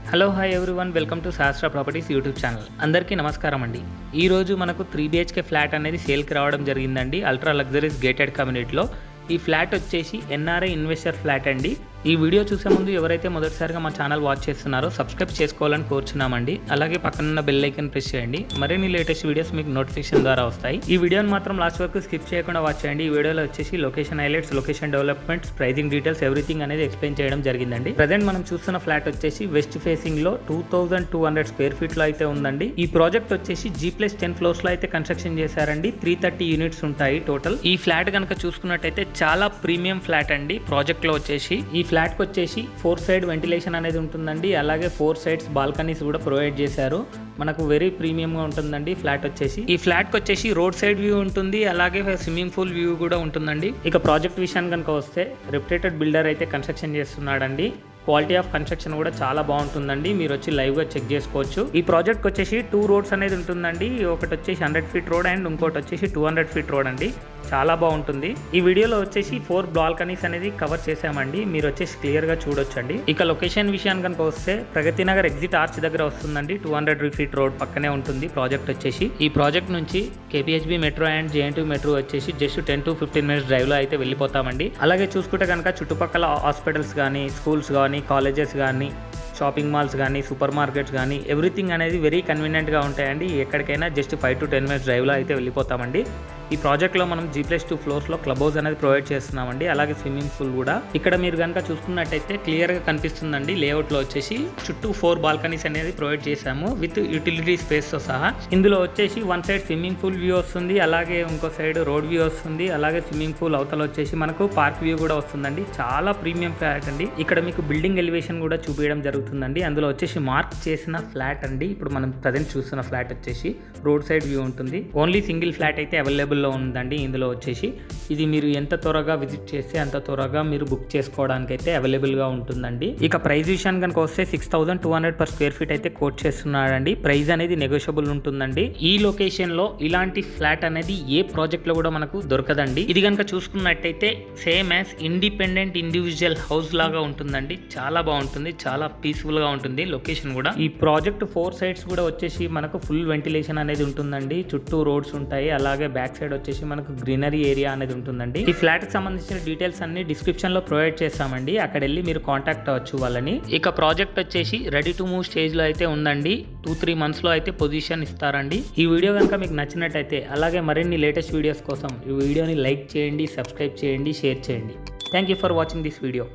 Hello hi everyone, welcome to శాస్త్ర properties YouTube channel. అందరికీ నమస్కారం అండి. ఈరోజు మనకు 3 BHK ఫ్లాట్ అనేది సేల్కి రావడం జరిగిందండి. అల్ట్రా లగ్జరీస్ గేటెడ్ కమ్యూనిటీలో ఈ ఫ్లాట్ వచ్చేసి ఎన్ఆర్ఐ ఇన్వెస్టర్ ఫ్లాట్ అండి. ఈ వీడియో చూసే ముందు ఎవరైతే మొదటిసారిగా మా ఛానల్ వాచ్ చేస్తున్నారో సబ్స్క్రైబ్ చేసుకోవాలని కోరుచున్నామండి. అలాగే పక్కనున్న బెల్ ఐకాన్ ప్రెస్ చేయండి. మరిన్ని లేటెస్ట్ వీడియోస్ మీకు నోటిఫికేషన్ ద్వారా వస్తాయి. ఈ వీడియోని మాత్రం లాస్ట్ వరకు స్కిప్ చేయకుండా వాచ్ చేయండి. ఈ వీడియోలో వచ్చేసి location highlights, location developments, pricing details, everything అనేది ఎక్స్ప్లెయిన్ చేయడం జరిగిందండి. ప్రజెంట్ మనం చూస్తున్న ఫ్లాట్ వచ్చేసి వెస్ట్ ఫేసింగ్ లో 2200 స్క్వేర్ ఫీట్ లో అయితే ఉందండి. ఈ ప్రాజెక్ట్ వచ్చేసి G+10 ఫ్లోర్స్ లో అయితే కన్స్ట్రక్షన్ చేశారండి. 330 యూనిట్స్ ఉంటాయి టోటల్. ఈ ఫ్లాట్ కనుక చూసుకున్నట్టయితే చాలా ప్రీమియం ఫ్లాట్ అండి. ప్రాజెక్ట్ లో వచ్చేసి ఈ ఫ్లాట్ కి వచ్చేసి 4 సైడ్ వెంటిలేషన్ అనేది ఉంటుందండి. అలాగే 4 సైడ్స్ బాల్కనీస్ కూడా ప్రొవైడ్ చేశారు. మనకు వెరీ ప్రీమియం గా ఉంటుందండి ఫ్లాట్ వచ్చేసి. ఈ ఫ్లాట్ కి వచ్చేసి రోడ్ సైడ్ వ్యూ ఉంటుంది, అలాగే స్విమ్మింగ్ పూల్ వ్యూ కూడా ఉంటుందండి. ఇక ప్రాజెక్ట్ విషయానికి కనుక వస్తే రెప్యుటెడ్ బిల్డర్ అయితే కన్స్ట్రక్షన్ చేస్తున్నాడండి. క్వాలిటీ ఆఫ్ కన్స్ట్రక్షన్ కూడా చాలా బాగుంటుందండి. మీరు వచ్చి లైవ్ గా చెక్ చేసుకోవచ్చు. ఈ ప్రాజెక్ట్ వచ్చేసి 2 రోడ్స్ అనేది ఉంటుందండి. ఒకటి వచ్చేసి 100 ఫీట్ రోడ్ అండ్ ఇంకోటి వచ్చేసి 200 ఫీట్ రోడ్ అండి. చాలా బాగుంటుంది. ఈ వీడియోలో వచ్చేసి 4 బాల్కనీస్ అనేది కవర్ చేసామండి. మీరు వచ్చేసి క్లియర్ గా చూడొచ్చు అండి. ఇక లొకేషన్ విషయానికి కనుక వస్తే ప్రగతి నగర్ ఎగ్జిట్ ఆర్చ్ దగ్గర వస్తుందండి. 200 ఫీట్ రోడ్ పక్కనే ఉంటుంది ప్రాజెక్ట్ వచ్చేసి. ఈ ప్రాజెక్ట్ నుంచి KPHB metro and JNTU metro వచ్చేసి జస్ట్ 10 to 15 మినిట్స్ డ్రైవ్ లో అయితే వెళ్ళిపోతామండి. అలాగే చూసుకుంటే కనుక చుట్టుపక్కల హాస్పిటల్స్ కానీ, స్కూల్స్ కానీ, కాలేజెస్ కానీ, షాపింగ్ మాల్స్ కానీ, సూపర్ మార్కెట్స్ కానీ ఎవ్రీథింగ్ అనేది వెరీ కన్వీనియంట్గా ఉంటాయండి. ఎక్కడికైనా జస్ట్ 5 to 10 మినిట్స్ డ్రైవ్లో అయితే వెళ్ళిపోతామండి. ఈ ప్రాజెక్ట్లో మనం G+2 ఫ్లోర్స్లో క్లబ్ హౌస్ అనేది ప్రొవైడ్ చేస్తున్నామండి. అలాగే స్విమ్మింగ్ పూల్ కూడా. ఇక్కడ మీరు కనుక చూసుకున్నట్టయితే క్లియర్గా కనిపిస్తుందండి. లేఅవుట్లో వచ్చేసి చుట్టూ 4 బాల్కనీస్ అనేది ప్రొవైడ్ చేశాము విత్ యూటిలిటీ స్పేస్తో సహా. ఇందులో వచ్చేసి 1 సైడ్ స్విమ్మింగ్ పూల్ వ్యూ వస్తుంది, అలాగే ఇంకో సైడ్ రోడ్ వ్యూ వస్తుంది, అలాగే స్విమ్మింగ్ పూల్ అవతల వచ్చేసి మనకు పార్క్ వ్యూ కూడా వస్తుందండి. చాలా ప్రీమియం ఫ్లాట్ అండి. ఇక్కడ మీకు బిల్డింగ్ ఎలివేషన్ కూడా చూపించడం జరుగుతుందండి. అందులో వచ్చేసి మార్క్ చేసిన ఫ్లాట్ అండి. ఇప్పుడు మనం ప్రజెంట్ చూస్తున్న ఫ్లాట్ వచ్చేసి రోడ్ సైడ్ వ్యూ ఉంటుంది. ఓన్లీ సింగిల్ ఫ్లాట్ అయితే అవైలబుల్ లో ఉందండి. ఇందులో వచ్చేసి ఇది మీరు ఎంత త్వరగా విజిట్ చేస్తే అంత త్వరగా మీరు బుక్ చేసుకోవడానికి అయితే అవైలబుల్ గా ఉంటుందండి. ఇక ప్రైస్ విషయానికి కనుక వస్తే 6200 per స్క్వేర్ ఫీట్ అయితే కోట్ చేస్తున్నాడండి. ప్రైస్ అనేది నెగోషియబుల్ ఉంటుందండి. ఈ లొకేషన్ లో ఇలాంటి ఫ్లాట్ అనేది ఏ ప్రాజెక్ట్ లో కూడా మనకు దొరకదండి. ఇది కనుక చూసుకున్నట్టయితే same as independent individual house లాగా ఉంటుందండి. చాలా బాగుంటుంది, చాలా పీస్ఫుల్ గా ఉంటుంది లొకేషన్ కూడా. ఈ ప్రాజెక్ట్ 4 సైడ్స్ కూడా వచ్చేసి మనకు ఫుల్ వెంటిలేషన్ అనేది ఉంటుందండి. చుట్టూ రోడ్స్ ఉంటాయి, అలాగే బ్యాక్ సైడ్ వచ్చేసి మనకు గ్రీనరీ ఏరియా అనేది ఉంటుందండి. ఈ ఫ్లాట్ కి సంబంధించిన డీటెయిల్స్ అన్ని డిస్క్రిప్షన్ లో ప్రొవైడ్ చేస్తామండి. అక్కడ వెళ్ళి మీరు కాంటాక్ట్ అవ్వచ్చు వాళ్ళని. ఇక ప్రాజెక్ట్ వచ్చేసి రెడీ టు మూవ్ స్టేజ్ లో అయితే ఉందండి. 2-3 మంత్స్ లో అయితే పొజిషన్ ఇస్తారండి. ఈ వీడియో కనుక మీకు నచ్చినట్టయితే, అలాగే మరిన్ని లేటెస్ట్ వీడియోస్ కోసం ఈ వీడియోని లైక్ చేయండి, సబ్స్క్రైబ్ చేయండి, షేర్ చేయండి. Thank you for watching this video.